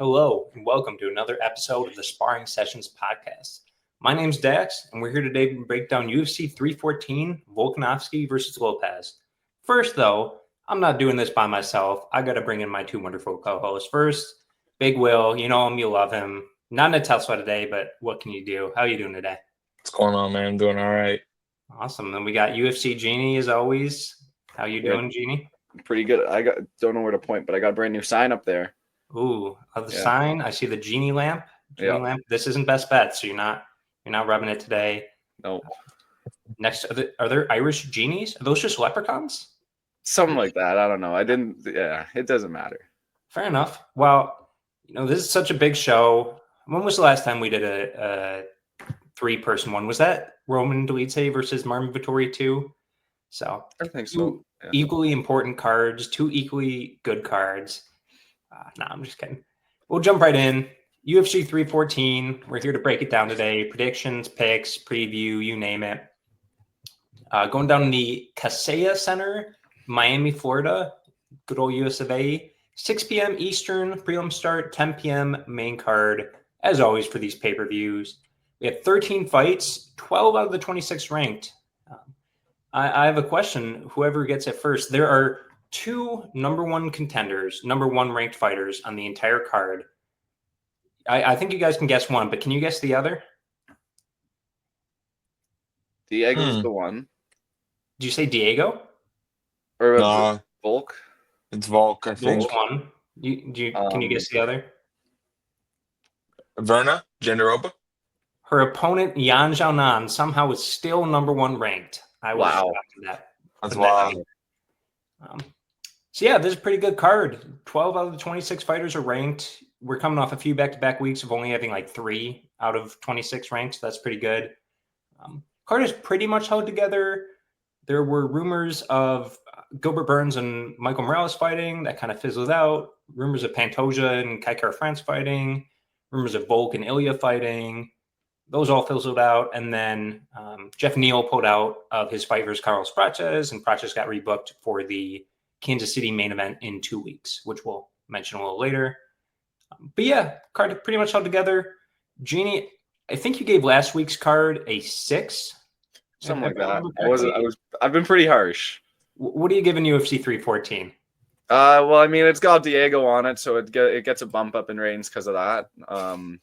Hello, and welcome to another episode of the Sparring Sessions podcast. My name's Dax, and we're here today to break down UFC 314, Volkanovski versus Lopes. First, though, I'm not doing this by myself. I got to bring in my two wonderful co-hosts. First, Big Will, you know him, you love him. Not in a Tesla today, but what can you do? How are you doing today? What's going on, man? I'm doing all right. Awesome. Then we got UFC Genie, as always. How you doing, Genie? Pretty good. Don't know where to point, but I got a brand new sign up there. Ooh, of the sign, I see the Genie lamp. Lamp. This isn't best bet, so you're not rubbing it today. No. Next, are there Irish genies? Are those just leprechauns? Something like that. I don't know. It doesn't matter. Fair enough. Well, this is such a big show. When was the last time we did a three-person one? Was that Roman Dolidze versus Marvin Vettori 2? So I think so. Yeah. Equally important cards, two equally good cards. I'm just kidding. We'll jump right in. UFC 314. We're here to break it down today. Predictions, picks, preview, you name it. Going down in the Kaseya Center, Miami, Florida. Good old US of A. 6 p.m. Eastern, prelim start, 10 p.m. main card. As always for these pay-per-views. We have 13 fights, 12 out of the 26 ranked. I have a question. Whoever gets it first, there are two number one contenders, number one ranked fighters on the entire card. I think you guys can guess one, but can you guess the other? Diego's the one. Did you say Diego? Or Volk? It's Volk, I think. Which one? Can you guess the other? Virna? Jandiroba? Her opponent, Xiaonan, somehow is still number one ranked. I was shocked at that. That's wild. So, this is a pretty good card. 12 out of the 26 fighters are ranked. We're coming off a few back-to-back weeks of only having like 3 out of 26 ranked. So that's pretty good. Card is pretty much held together. There were rumors of Gilbert Burns and Michael Morales fighting. That kind of fizzled out. Rumors of Pantoja and Kai Kara-France fighting. Rumors of Volk and Ilya fighting. Those all fizzled out. And then Jeff Neal pulled out of his fight versus Carlos Prates, and Prates got rebooked for the Kansas City main event in 2 weeks, which we'll mention a little later. But card pretty much held together. Jeannie, I think you gave last week's card a 6. Something like that. I've been pretty harsh. What are you giving UFC 314? Well, I mean, it's got Diego on it, so it gets a bump up in ratings because of that.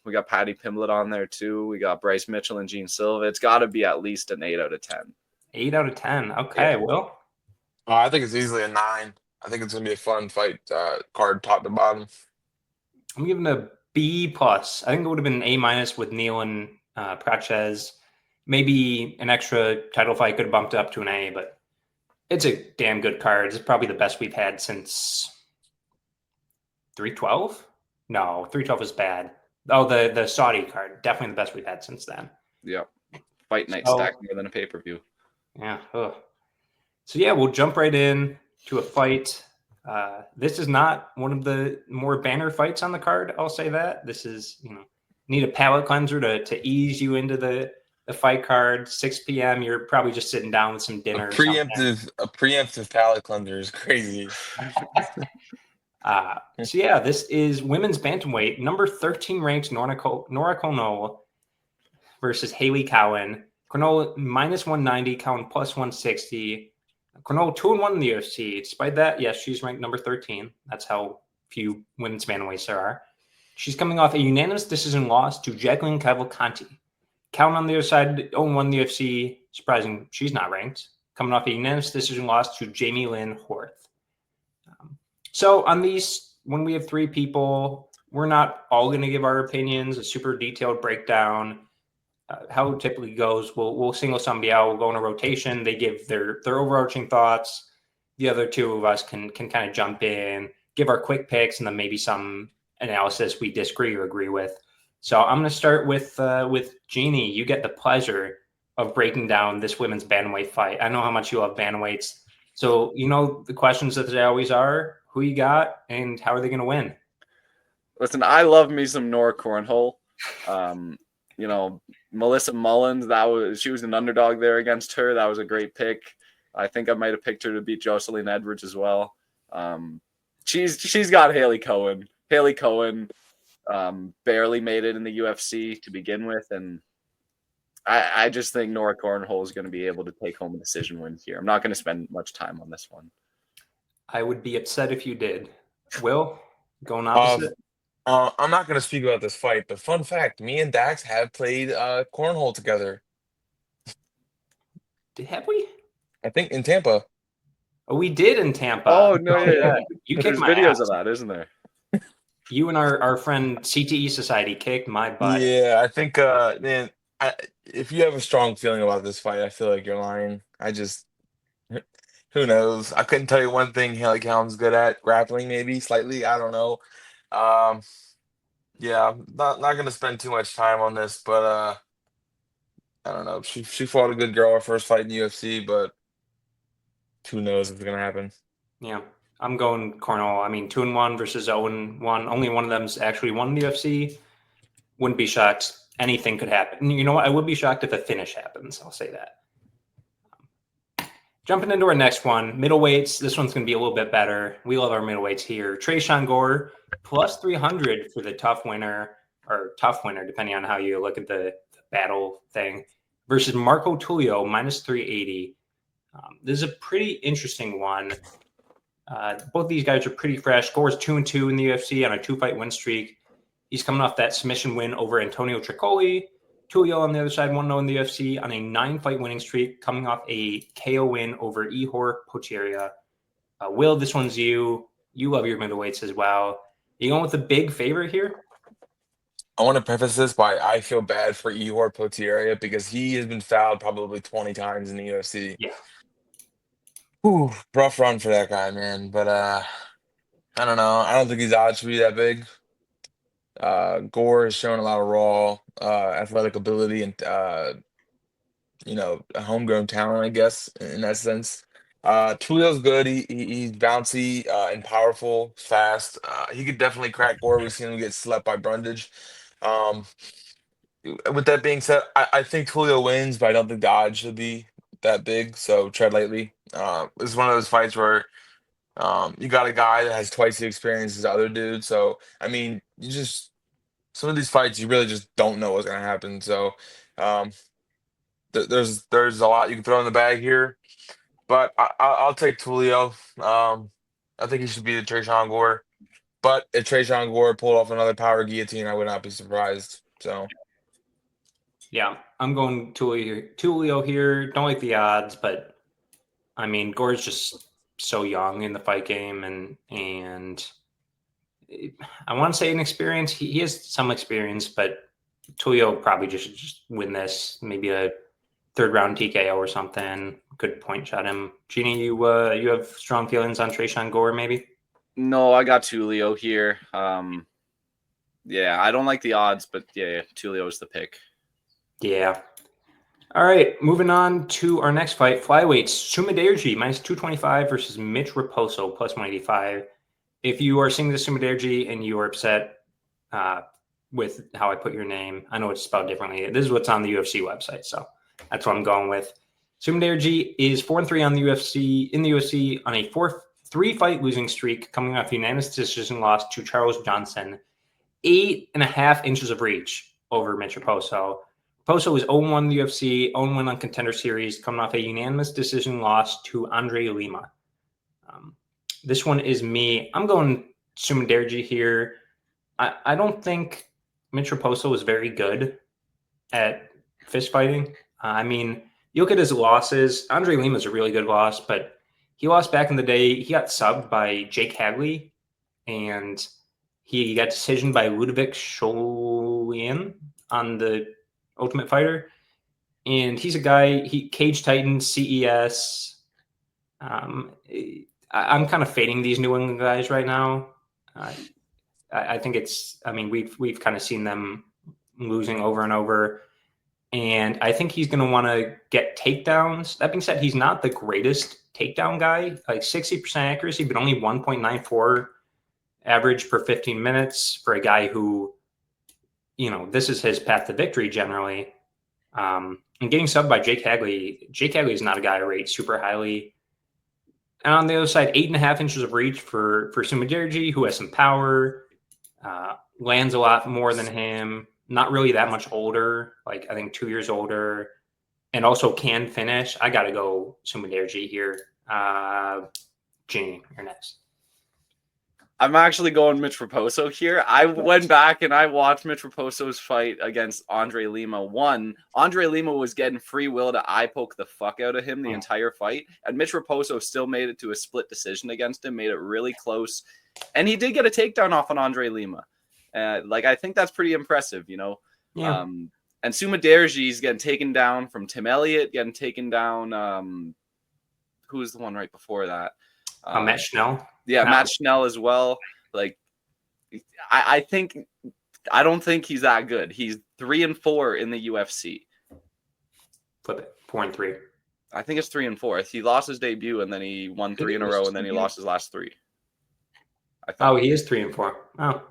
We got Paddy Pimblett on there too. We got Bryce Mitchell and Gene Silva. It's got to be at least an 8 out of 10. 8 out of 10. Okay, Will? I think it's easily a 9. I think it's going to be a fun fight card top to bottom. I'm giving it a B+. I think it would have been an A- with Neal and Prates. Maybe an extra title fight could have bumped it up to an A, but it's a damn good card. It's probably the best we've had since 312? No, 312 is bad. Oh, the Saudi card. Definitely the best we've had since then. Yep. Fight night stacked more than a pay-per-view. Yeah. Ugh. So, we'll jump right in to a fight. This is not one of the more banner fights on the card. I'll say that. This is, need a palate cleanser to ease you into the fight card. 6 p.m. You're probably just sitting down with some dinner. A preemptive palate cleanser is crazy. This is women's bantamweight, number 13 ranked Nora Cornolle versus Hailey Cowan. Cornolle minus 190, Cowan plus 160. Cornolle 2-1 in the UFC. Despite that, yes, she's ranked number 13. That's how few women's bantamweights there are. She's coming off a unanimous decision loss to Jacqueline Cavalcanti. Cowan on the other side, 0-1 the UFC. Surprising, she's not ranked. Coming off a unanimous decision loss to Jamie Lynn Horth. So on these, when we have 3 people, we're not all going to give our opinions, a super detailed breakdown. How it typically goes, we'll single somebody out. We'll go in a rotation. They give their overarching thoughts. The other 2 of us can kind of jump in, give our quick picks, and then maybe some analysis we disagree or agree with. So I'm going to start with Jeannie. You get the pleasure of breaking down this women's bantamweight fight. I know how much you love bantamweights. So the questions that they always are: who you got, and how are they going to win? Listen, I love me some Nora Cornhole. Melissa Mullins, she was an underdog there against her. That was a great pick. I think I might have picked her to beat Jocelyn Edwards as well. She's got Hailey Cowan. Hailey Cowan, barely made it in the UFC to begin with, and I just think Nora Cornhole is going to be able to take home a decision win here. I'm not going to spend much time on this one. I would be upset if you did. Will, going opposite? I'm not going to speak about this fight, but fun fact, me and Dax have played cornhole together. Have we? I think in Tampa. Oh, we did in Tampa. Oh, no, yeah. You There's kicked my videos ass. of that, isn't there? You and our friend CTE Society kicked my butt. Yeah, I think, man, if you have a strong feeling about this fight, I feel like you're lying. Who knows? I couldn't tell you one thing Hailey Cowan's good at, grappling maybe slightly. I don't know. Yeah, I'm not gonna spend too much time on this, but I don't know. She fought a good girl her first fight in the UFC, but who knows if it's gonna happen. Yeah, I'm going Cornolle. I mean, 2-1 versus 0-1. Only one of them's actually won the UFC. Wouldn't be shocked. Anything could happen. You know what? I would be shocked if a finish happens. I'll say that. Jumping into our next one, middleweights. This one's going to be a little bit better. We love our middleweights here. Tresean Gore, plus 300 for the tough winner, or tough winner, depending on how you look at the battle thing, versus Marco Tulio, minus 380. This is a pretty interesting one. Both these guys are pretty fresh. Gore's 2-2 in the UFC on a 2-fight win streak. He's coming off that submission win over Antonio Tricoli. Tulio on the other side, 1-0 in the UFC on a 9-fight winning streak, coming off a KO win over Ihor Potieria. Will, this one's you. You love your middleweights as well. You going with the big favorite here? I want to preface this by I feel bad for Ihor Potieria because he has been fouled probably 20 times in the UFC. Yeah. Ooh, rough run for that guy, man. But I don't know. I don't think his odds should be that big. Gore has shown a lot of raw athletic ability and a homegrown talent, I guess, in that sense. Tulio's good. He's bouncy and powerful, fast. He could definitely crack Gore. We've seen him get slept by Brundage. With that being said, I think Tulio wins, but I don't think the odds should be that big. So tread lightly. This is one of those fights where you got a guy that has twice the experience as the other dude. So I mean, some of these fights you really just don't know what's gonna happen. So there's a lot you can throw in the bag here, but I'll take Tulio. I think he should be the Tresean Gore. But if Tresean Gore pulled off another power guillotine, I would not be surprised. So yeah, I'm going Tulio here. Don't like the odds, but I mean, Gore's just so young in the fight game, and I want to say inexperience. He has some experience, but Tulio probably just win this. Maybe a third round TKO or something. Could point shot him. Jeannie, you have strong feelings on Tresean Gore, maybe? No, I got Tulio here. Yeah, I don't like the odds, but yeah, Tulio is the pick. Yeah. All right, moving on to our next fight. Flyweights, Sumadaerji, minus 225 versus Mitch Raposo, plus 185. If you are seeing the Sumadaerji and you are upset with how I put your name, I know it's spelled differently. This is what's on the UFC website, so that's what I'm going with. Sumadaerji is 4-3 on the UFC on a 3-fight losing streak, coming off a unanimous decision loss to Charles Johnson. 8.5 inches of reach over Mitch Raposo. Raposo is 0-1 in the UFC, 0-1 on Contender Series, coming off a unanimous decision loss to Andre Lima. This one is me. I'm going Sumadaerji here. I don't think Mitch Raposo is very good at fist fighting. I mean, you look at his losses. Andre Lima's a really good loss, but he lost back in the day. He got subbed by Jake Hagley, and he got decisioned by Ludovic Julian on the Ultimate Fighter. And he's a guy, Cage Titan, CES. I'm kind of fading these New England guys right now. I think we've kind of seen them losing over and over. And I think he's going to want to get takedowns. That being said, he's not the greatest takedown guy, like 60% accuracy, but only 1.94 average per 15 minutes for a guy who, this is his path to victory generally. And getting subbed by Jake Hagley is not a guy I rate super highly. And on the other side, 8.5 inches of reach for Sumadaerji, who has some power. lands a lot more than him. Not really that much older, like I think 2 years older, and also can finish. I got to go Sumadaerji here. Ginny, you're next. I'm actually going Mitch Raposo here. I went back and I watched Mitch Raposo's fight against Andre Lima. Andre Lima was getting free will to eye poke the fuck out of him the entire fight, and Mitch Raposo still made it to a split decision against him, made it really close, and he did get a takedown off on Andre Lima. I think that's pretty impressive, you know. Yeah. And Sumadaerji's getting taken down from Tim Elliott, getting taken down. Who was the one right before that? Matt Schnell. Yeah, Matt Schnell as well. Like, I don't think he's that good. He's 3-4 in the UFC. Flip it. 4-3. I think it's 3-4. He lost his debut and then he won 3 in a row and then he lost his last 3. He is 3-4. Oh.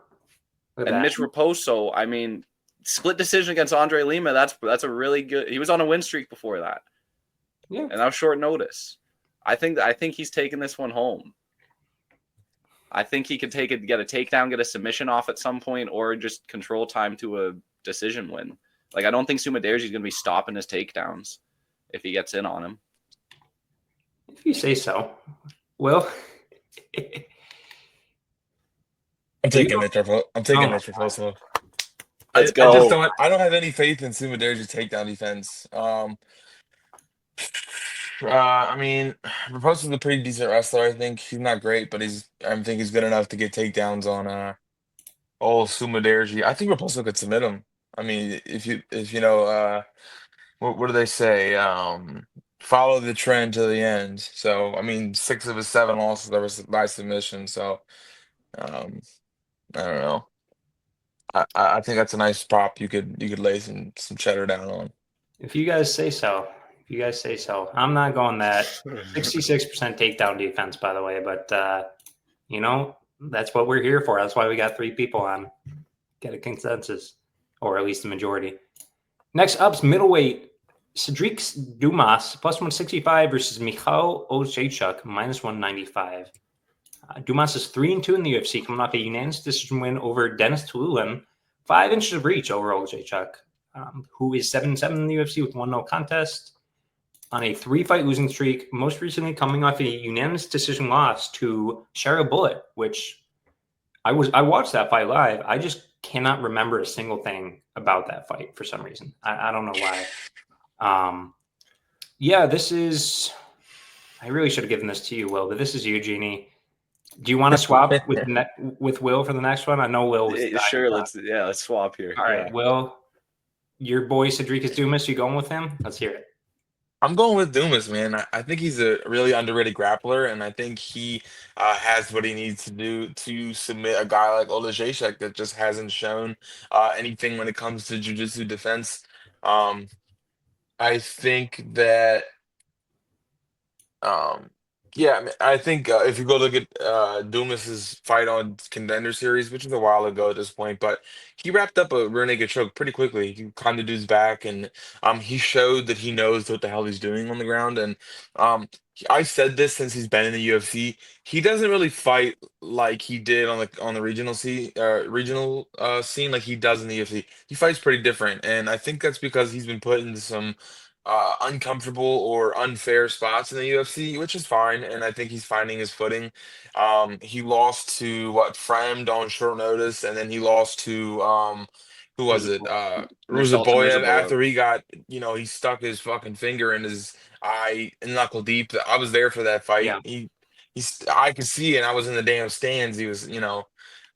And Mitch Raposo, I mean, split decision against Andre Lima. That's a really good. He was on a win streak before that. Yeah. And that was short notice. I think he's taking this one home. I think he could get a takedown, get a submission off at some point, or just control time to a decision win. Like, I don't think Sumadaerji is going to be stopping his takedowns if he gets in on him. If you say so. Well, I'm taking Mitch Raposo. Let's go. I don't have any faith in Sumadaerji's takedown defense. I mean, Raposo's a pretty decent wrestler. I think he's not great, but I think he's good enough to get takedowns on Sumadaerji. I think Raposo could submit him. I mean, if you know what do they say? Follow the trend to the end. So I mean, 6 of his 7 losses were by submission. So I don't know. I think that's a nice prop you could lay some cheddar down on. If you guys say so. I'm not going that 66% takedown defense, by the way, but you know, that's what we're here for. That's why we got 3 people on. Get a consensus, or at least the majority. Next up's middleweight Sedriques Dumas plus 165 versus Michał Oleksiejczuk minus 195. Dumas is 3-2 in the UFC, coming off a unanimous decision win over Dennis Tulio, 5 inches of reach over Oleksiejczuk, who is 7-7 in the UFC with 1 no contest on a 3-fight losing streak, most recently coming off a unanimous decision loss to Pimblett, which I watched that fight live. I just cannot remember a single thing about that fight for some reason. I don't know why. Yeah, this is. I really should have given this to you, Will, but this is you, Jeannie. Do you want to swap with Will for the next one? I know Will was sure. Let's swap here. All right, Will, your boy Sedriques Dumas. You going with him? Let's hear it. I'm going with Dumas, man. I think he's a really underrated grappler, and I think he has what he needs to do to submit a guy like Oleksiejczuk that just hasn't shown anything when it comes to jiu-jitsu defense. I think that, I think if you go look at Dumas's fight on Contender Series, which is a while ago at this point, but he wrapped up a rear naked choke pretty quickly. He climbed the dude's back, and he showed that he knows what the hell he's doing on the ground. And I said this since he's been in the UFC. He doesn't really fight like he did on the regional scene like he does in the UFC. He fights pretty different, and I think that's because he's been put into some uncomfortable or unfair spots in the UFC, which is fine, and I think he's finding his footing. He lost to Fremd on short notice, and then he lost to who was it? Ruzaboyev after he got, he stuck his fucking finger in his eye and knuckle deep. I was there for that fight. Yeah. I could see, and I was in the damn stands. He was,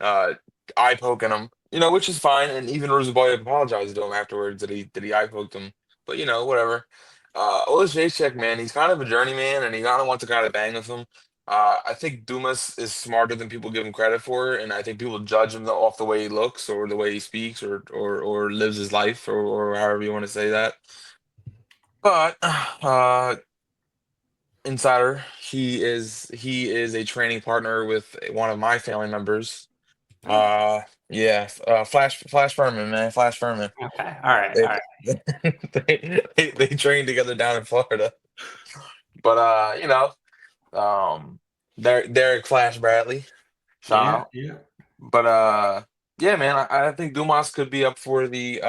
eye poking him, which is fine. And even Ruzaboyev apologized to him afterwards that he eye poked him. But whatever. Oleksiejczuk, man, he's kind of a journeyman, and he kind of wants to kind of bang with him. I think Dumas is smarter than people give him credit for, and I think people judge him off the way he looks or the way he speaks or lives his life or however you want to say that. But insider, he is a training partner with one of my family members. Flash Furman, man, Flash Furman. Okay, all right. They trained together down in Florida, but Derek Flash Bradley, shout out. Yeah. But Yeah, man. I think Dumas could be up for the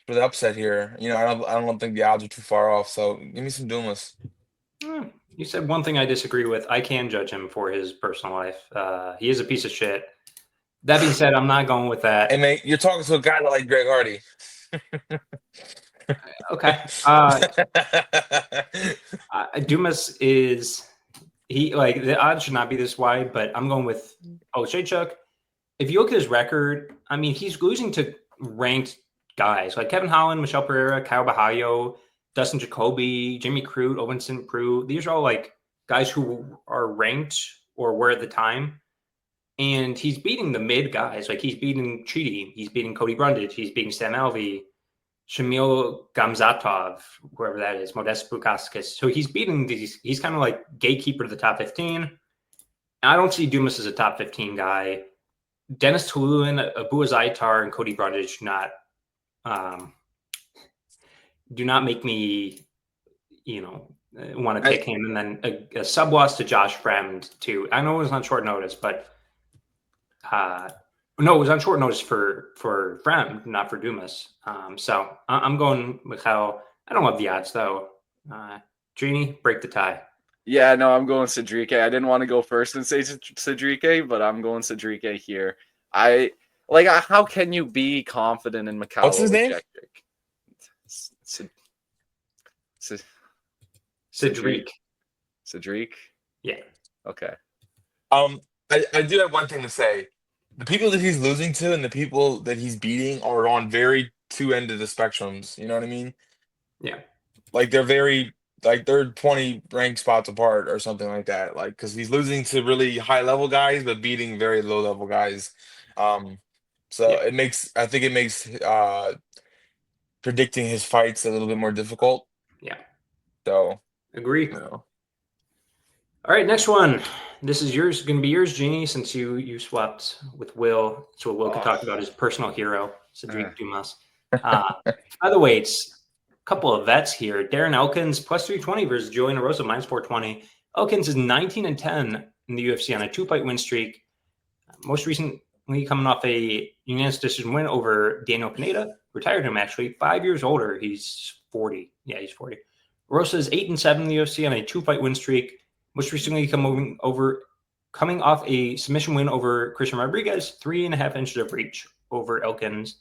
upset here. I don't think the odds are too far off. So give me some Dumas. You said one thing I disagree with. I can judge him for his personal life. He is a piece of shit. That being said, I'm not going with that. Hey, mate, you're talking to a guy like Greg Hardy. Okay. Dumas is the odds should not be this wide, but I'm going with Oleksiejczuk. If you look at his record, I mean, he's losing to ranked guys like Kevin Holland, Michel Pereira, Kyle Bahayo, Dustin Jacoby, Jimmy Crute, Ovinson Prue. These are all like guys who are ranked or were at the time. And he's beating the mid guys. Like he's beating Chidi, he's beating Cody Brundage, he's beating Stan Alvey, Shamil Gamzatov, whoever that is, Modest Bukaskis. So he's beating these. He's kind of like gatekeeper to the top 15. I don't see Dumas as a top 15 guy. Dennis Tululin, Abu Zaitar, and Cody Brundage do not make me, want to pick him. And then a sub loss to Josh Fremd too. I know it was on short notice, but no, it was on short notice for Fremd, not for Dumas. So I'm going Michał. I don't love the odds though. Genie, break the tie. Yeah, no, I'm going Sedriques. I didn't want to go first and say Sedriques, but I'm going Sedriques here. How can you be confident in Michał? What's his name? Sedriques. Sedriques? Yeah. Okay. I do have one thing to say. The people that he's losing to and the people that he's beating are on very two end of the spectrums. You know what I mean? Yeah. Like they're 20 ranked spots apart or something like that. Like, because he's losing to really high level guys, but beating very low level guys. So Yeah. I think it makes predicting his fights a little bit more difficult. Yeah. So Agree. no. All right, next one. This is going to be yours, Genie, since you swapped with Will, so Will can talk about his personal hero, Sedriques Dumas. By the way, it's a couple of vets here. Darren Elkins plus 320 versus Julian Erosa minus 420. Elkins is 19-10 in the UFC on a 2-fight win streak. Most recently coming off a unanimous decision win over Daniel Pineda. Retired him actually. 5 years older. He's 40. Yeah, he's 40. Erosa is 8-7 in the UFC on a 2-fight win streak. Most recently coming off a submission win over Christian Rodriguez, 3.5 inches of reach over Elkins.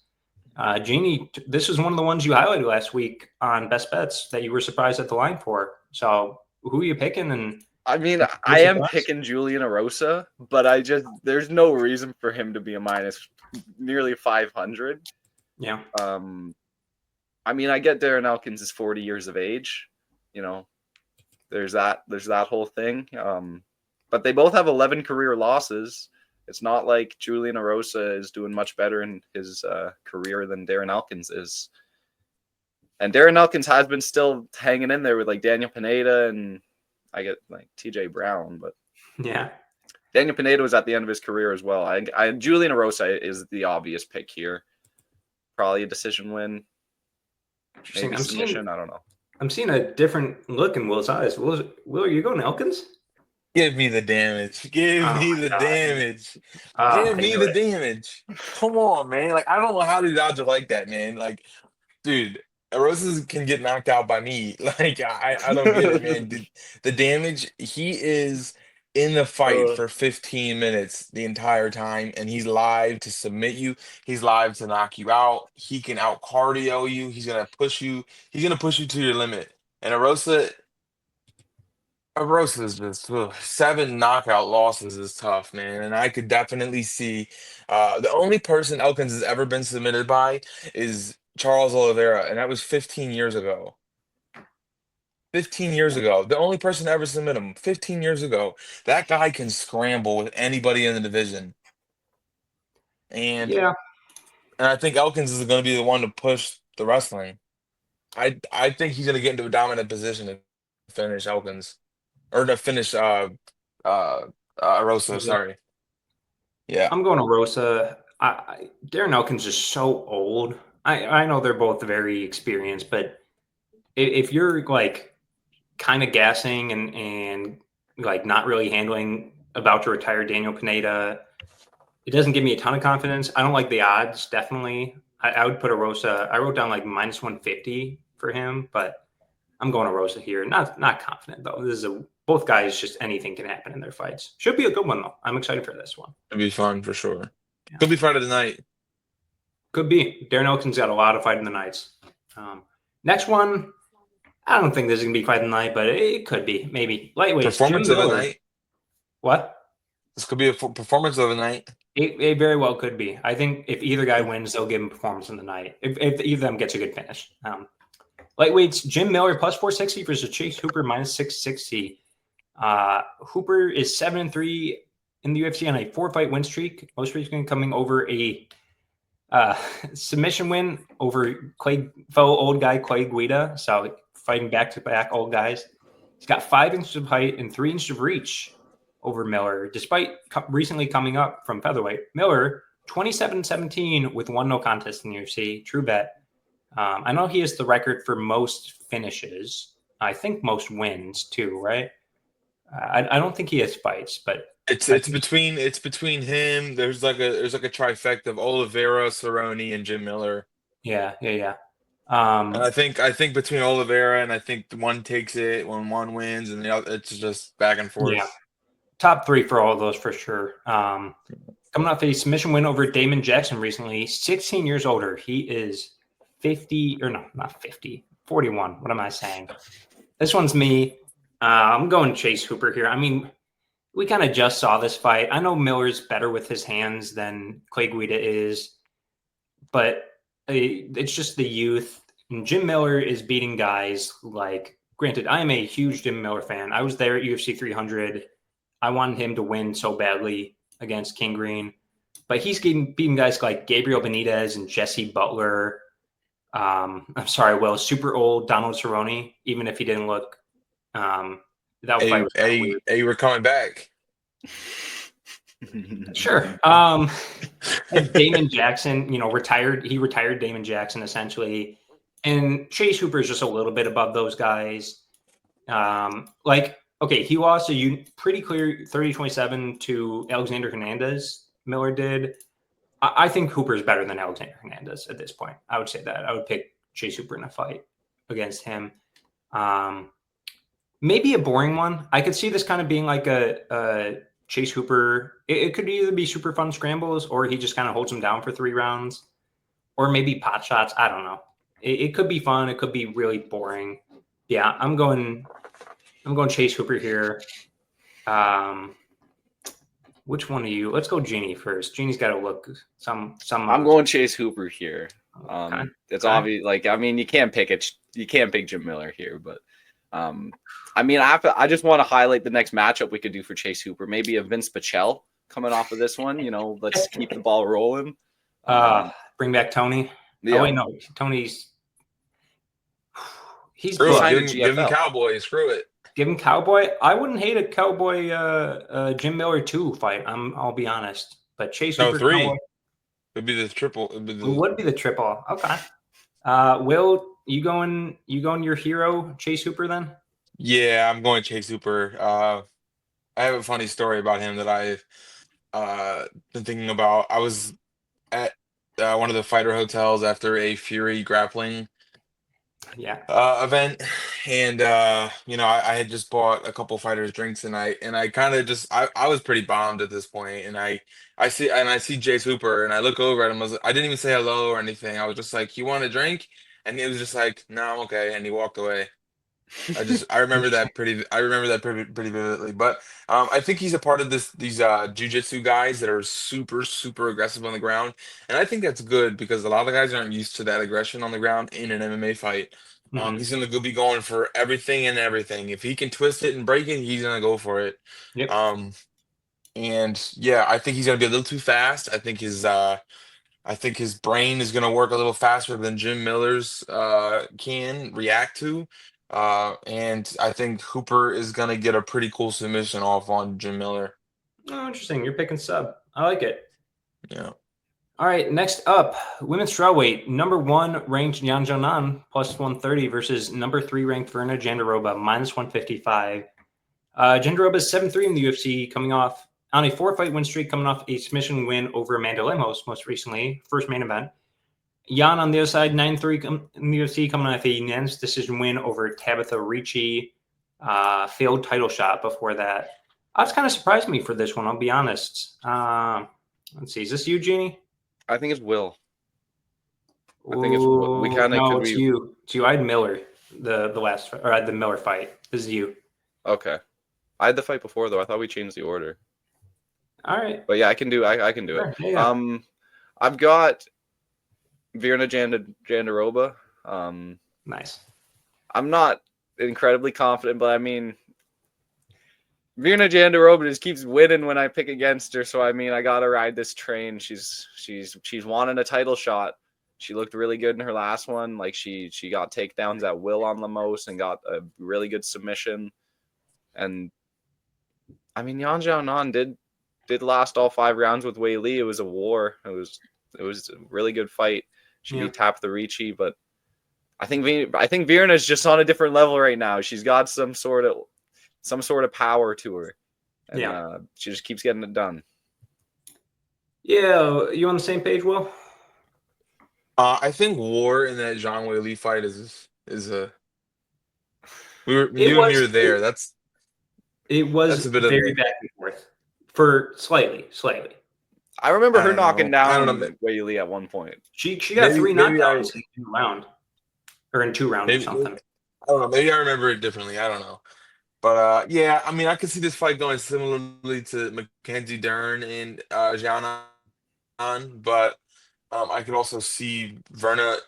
Genie, this was one of the ones you highlighted last week on Best Bets that you were surprised at the line for. So who are you picking? And I mean, I am picking Julian Erosa, but there's no reason for him to be a minus nearly 500. Yeah. I mean, I get Darren Elkins is 40 years of age, There's that whole thing. But they both have 11 career losses. It's not like Julian Erosa is doing much better in his career than Darren Elkins is. And Darren Elkins has been still hanging in there with like Daniel Pineda and I get like TJ Brown, but yeah, Daniel Pineda was at the end of his career as well. Julian Erosa is the obvious pick here. Probably a decision win. Maybe submission. I don't know. I'm seeing a different look in Will's eyes. Will, are you going Elkins? Give me the damage. Give me the damage. Give me the damage. Come on, man. Like, I don't know how these odds are like that, man. Like, dude, Erosa can get knocked out by me. Like, I don't get it, man. The damage, he is in the fight for 15 minutes the entire time, and he's live to submit you. He's live to knock you out. He can out cardio you. He's gonna push you. He's gonna push you to your limit. And Erosa is just 7 knockout losses is tough, man. And I could definitely see the only person Elkins has ever been submitted by is Charles Oliveira, and that was 15 years ago. 15 years ago. The only person to ever submit him, 15 years ago. That guy can scramble with anybody in the division. And I think Elkins is going to be the one to push the wrestling. I think he's going to get into a dominant position to finish Elkins. Or to finish Erosa, sorry. Yeah. I'm going to Erosa. Darren Elkins is so old. I know they're both very experienced, but if you're like kind of gassing and like not really handling about to retire Daniel Pineda, It doesn't give me a ton of confidence. I don't like the odds, definitely. I would put Erosa. I wrote down like minus 150 for him, but I'm going Erosa here. Not confident, though. This is both guys, just anything can happen in their fights. Should be a good one, though. I'm excited for this one. It'd be fun for sure. Yeah. Could be fight of the night. Could be. Darren Elkins got a lot of fight in the nights. Next one, I don't think this is going to be fight of the night, but it could be. Maybe. Lightweight. Performance of the night. What? This could be a performance of the night. It very well could be. I think if either guy wins, they'll give him performance in the night. If either of them gets a good finish. Lightweights, Jim Miller plus 460 versus Chase Hooper minus 660. Hooper is 7-3 in the UFC on a 4-fight win streak. Most recently coming over a submission win over old guy Clay Guida. So fighting back-to-back old guys. He's got 5 inches of height and 3 inches of reach over Miller, despite recently coming up from featherweight. Miller, 27-17 with 1 no contest in the UFC. True bet. I know he has the record for most finishes. I think most wins too, right? I don't think he has fights, but it's between him. There's like a trifecta of Oliveira, Cerrone, and Jim Miller. Yeah. And I think between Oliveira and I think one takes it when one wins, and the other, it's just back and forth. Yeah. Top 3 for all of those for sure. Coming off a submission win over Damon Jackson recently, 16 years older. He is 50, or no, not 50, 41. What am I saying? This one's me. I'm going Chase Hooper here. I mean, we kind of just saw this fight. I know Miller's better with his hands than Clay Guida is, but it's just the youth. And Jim Miller is beating guys like, granted, I am a huge Jim Miller fan. I was there at UFC 300. I wanted him to win so badly against King Green, but he's beating guys like Gabriel Benitez and Jesse Butler. I'm sorry, Will, super old Donald Cerrone, even if he didn't look that fight was weird. Hey, we're coming back. Sure. Damon Jackson, retired. He retired Damon Jackson essentially. And Chase Hooper is just a little bit above those guys. Okay, he lost a pretty clear 30-27 to Alexander Hernandez. Miller did. I think Hooper is better than Alexander Hernandez at this point. I would say that. I would pick Chase Hooper in a fight against him. Maybe a boring one. I could see this kind of being like a Chase Hooper. It could either be super fun scrambles, or he just kind of holds him down for 3 rounds, or maybe pot shots. I don't know. It could be fun. It could be really boring. Yeah, I'm going Chase Hooper here. Which one of you? Let's go Jeannie first. Jeannie's got to look some. I'm going Chase Hooper here. Okay. It's obvious. You can't pick it. You can't pick Jim Miller here, but I just want to highlight the next matchup we could do for Chase Hooper. Maybe a Vince Pichel coming off of this one. Let's keep the ball rolling. Bring back Tony. Yeah. Oh wait, no, Tony's. He's Screw it. Give him Cowboy. Screw it. Give him Cowboy. I wouldn't hate a Cowboy Jim Miller 2 fight. I'll be honest, but Chase Hooper 3. Cowboy, It'd be the triple. it would be the triple. Okay. Will, you going your hero Chase Hooper then? Yeah, I'm going Chase Hooper. I have a funny story about him that I've been thinking about. I was at one of the fighter hotels after a Fury grappling event, and I had just bought a couple fighters drinks, and I kind of just I was pretty bombed at this point, and I see Chase Hooper, and I look over at him. I didn't even say hello or anything. I was just like, "You want a drink?" And he was just like, "No, I'm okay," and he walked away. I remember that pretty vividly. But I think he's a part of these jiu-jitsu guys that are super, super aggressive on the ground. And I think that's good because a lot of the guys aren't used to that aggression on the ground in an MMA fight. He's going to be going for everything and everything. If he can twist it and break it, he's going to go for it. Yep. And yeah, I think he's going to be a little too fast. I think his brain is going to work a little faster than Jim Miller's can react to. And I think Hooper is going to get a pretty cool submission off on Jim Miller. Oh, interesting. You're picking sub. I like it. Yeah. All right. Next up, women's strawweight. Number 1 ranked Xiaonan plus 130 versus number 3 ranked Virna Jandiroba minus 155. Jandiroba is 7-3 in the UFC, coming off on a 4-fight win streak, coming off a submission win over Amanda Lemos most recently, first main event. Jan on the other side, 9-3 in the UFC, coming off a unanimous decision win over Tabitha Ricci. Failed title shot before that. That's kind of surprised me for this one, I'll be honest. Let's see, is this you, Jeannie? I think it's Will. I think Ooh, we kind of no, could it's be you. It's you. I had Miller, the last, or I had the Miller fight. This is you. okay. I had the fight before though. I thought we changed the order. All right. But yeah, I can do it. Sure, yeah. I've got Virna Jandiroba. Nice. I'm not incredibly confident, but I mean, Virna Jandiroba just keeps winning when I pick against her. So I mean, I gotta ride this train. She's wanting a title shot. She looked really good in her last one. Like she got takedowns at will on Lemos and got a really good submission. And I mean, Xiaonan did last all 5 rounds with Wei Li. It was a war. It was a really good fight. She beat Tabitha Ricci, but I think Virna's just on a different level right now. She's got some sort of power to her, and she just keeps getting it done. Yeah, you on the same page, Will? I think war in that Zhang Wei Li fight is a. You and me were there. It was a bit of very back and forth for slightly. I remember her knocking down I don't know. Wei Li at one point. She got 3 knockdowns in a round, or in 2 rounds or something. I don't know. Maybe I remember it differently. I don't know. But yeah, I mean, I could see this fight going similarly to Mackenzie Dern and Xiaonan, but I could also see Virna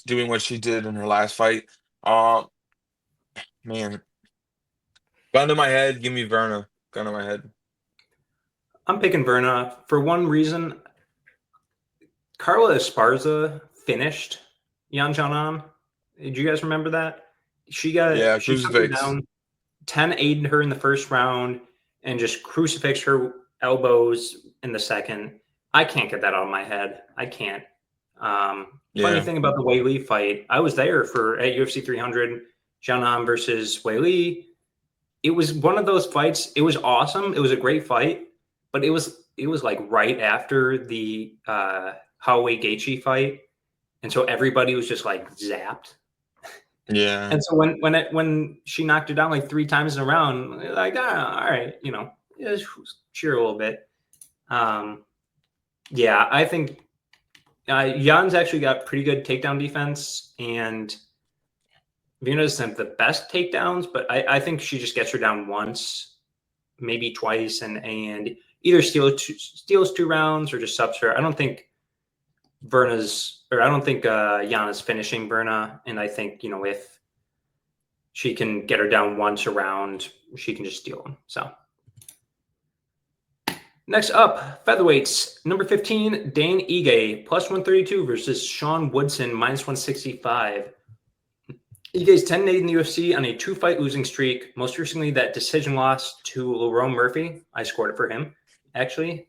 doing what she did in her last fight. Man, gun to my head, give me Virna. Gun to my head. I'm picking Virna for one reason. Carla Esparza finished Yan Xiaonan. Did you guys remember that? She took her down 10-8 her in the first round and just crucifixed her elbows in the second. I can't get that out of my head. I can't. Funny thing about the Wei Li fight, I was there at UFC 300, Xiaonan versus Wei Li. It was one of those fights. It was awesome. It was a great fight, but it was like right after the Holloway Gaethje fight, and so everybody was just like zapped. Yeah. And so when she knocked her down like 3 times in a round, like, all right, cheer a little bit. Yeah, I think Jan's actually got pretty good takedown defense, and Virna doesn't have the best takedowns, but I think she just gets her down once, maybe twice, and either steals 2 rounds or just subs her. I don't think Jan is finishing Virna, and I think if she can get her down once a round, she can just steal them. So next up, featherweights, number 15, Dan Ige, plus 132 versus Sean Woodson, minus 165. Ige's 10-8 in the UFC on a 2-fight losing streak. Most recently, that decision loss to Lerone Murphy. I scored it for him, actually.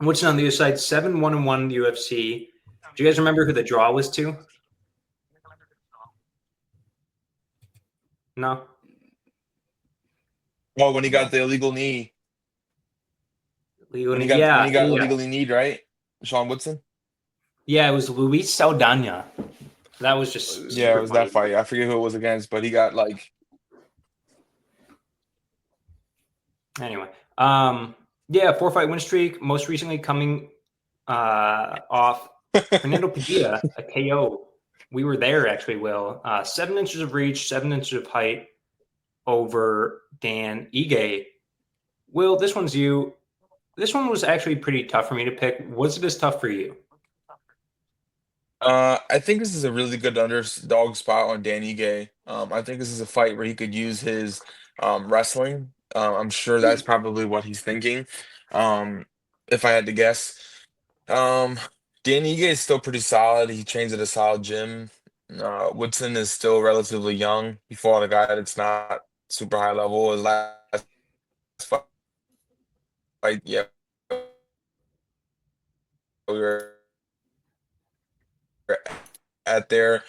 Woodson on the other side, 7-1-1 in the UFC. Do you guys remember who the draw was to? No. Well, when he got the illegal knee. When he got illegally kneed, right? Sean Woodson? Yeah, it was Luis Saldana. That was just it was funny. That fight. I forget who it was against, but he got like. Anyway, 4-fight win streak. Most recently coming off Fernando Padilla, a KO. We were there actually, Will. 7 inches of reach, 7 inches of height over Dan Ige. Will, this one's you. This one was actually pretty tough for me to pick. Was it as tough for you? I think this is a really good underdog spot on Dan Ige. I think this is a fight where he could use his wrestling. I'm sure that's probably what he's thinking. If I had to guess. Dan Ige is still pretty solid. He trains at a solid gym. Woodson is still relatively young. He fought a guy that's not super high level. His last fight, we were at there.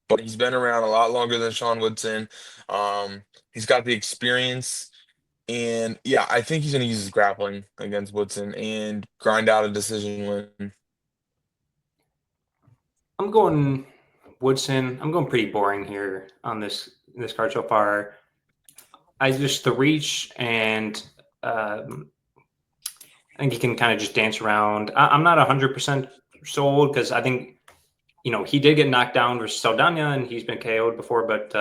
But but he's been around a lot longer than Sean Woodson. He's got the experience, and yeah, I think he's going to use his grappling against Woodson and grind out a decision win. I'm going Woodson. I'm going pretty boring here on this card so far. The reach, and I think he can kind of just dance around. I'm not 100% sold because I think, he did get knocked down versus Saldana and he's been KO'd before, but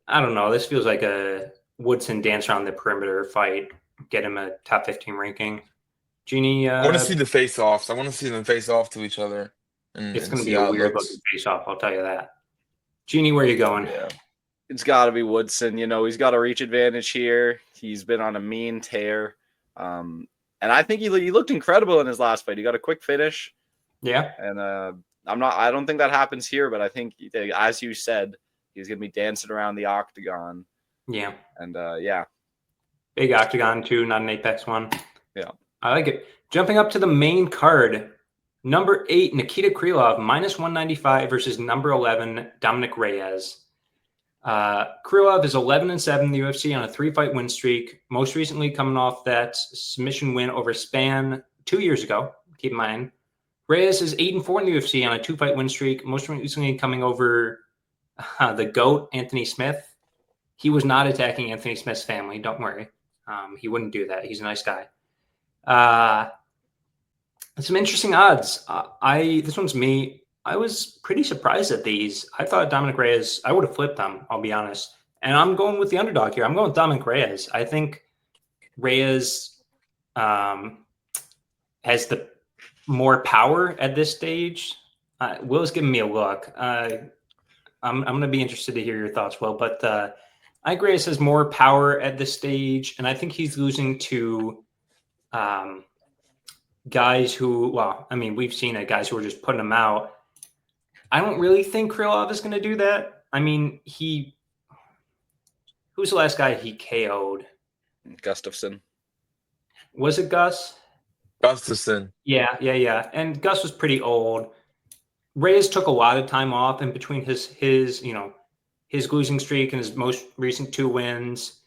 I don't know. This feels like a Woodson dance around the perimeter fight, get him a top 15 ranking. Jeannie, I want to see the face-offs. I want to see them face off to each other. It's going to see be a how it weird looks. looking face off, I'll tell you that. Jeannie, where are you going? Yeah. It's got to be Woodson. He's got a reach advantage here. He's been on a mean tear. And I think he looked incredible in his last fight. He got a quick finish. Yeah. And I don't think that happens here, but I think, as you said, he's going to be dancing around the octagon. Yeah. And Big octagon too, not an Apex one. Yeah. I like it. Jumping up to the main card, number 8, Nikita Krylov, -195 versus number 11, Dominick Reyes. Krylov is 11-7 in the UFC on a 3-fight win streak, most recently coming off that submission win over Span 2 years ago. Keep in mind. Reyes is 8-4 in the UFC on a 2-fight win streak, most recently coming over the GOAT, Anthony Smith. He was not attacking Anthony Smith's family. Don't worry. He wouldn't do that. He's a nice guy. Some interesting odds. This one's me. I was pretty surprised at these. I thought Dominick Reyes, I would have flipped them, I'll be honest. And I'm going with the underdog here. I'm going with Dominick Reyes. I think Reyes has the more power at this stage. Will's giving me a look. I'm going to be interested to hear your thoughts, Will. But I think Reyes has more power at this stage, and I think he's losing to guys who, we've seen it, guys who are just putting him out. I don't really think Krylov is going to do that. I mean, who's the last guy he KO'd? Gustafsson. Was it Gus? Gustafsson. Yeah. And Gus was pretty old. Reyes took a lot of time off in between his losing streak and his most recent 2 wins.